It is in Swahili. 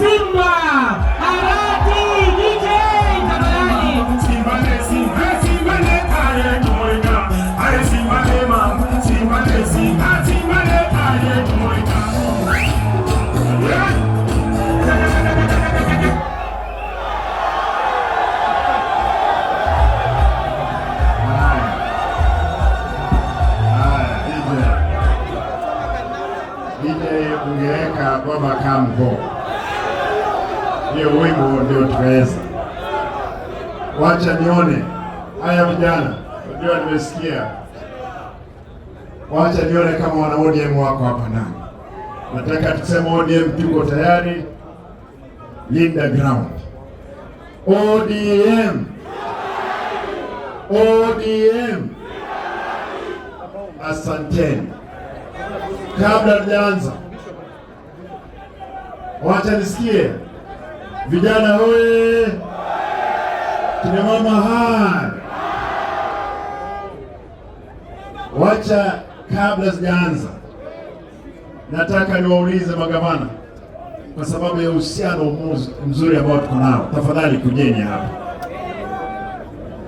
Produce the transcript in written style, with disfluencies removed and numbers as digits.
Simba Arati DJ tafadhali. Simba le Simba le aye moina. Aye Simba le ma Simba le aye moina. Ungeweka Baba Kambo, hiyo wimbo ndio tukaweza. Wacha nione haya vijana, ndio nimesikia. Wacha nione kama wana ODM wako hapa ndani. Nataka tuseme ODM tuko tayari. Linda ground. ODM. ODM. Asanteni. Kabla tujaanza, wacha nisikie vijana hoye, kina mama hai. Wacha kabla sijaanza, nataka niwaulize magavana, kwa sababu ya uhusiano mzuri ambao tuko nao, tafadhali kujeni hapa.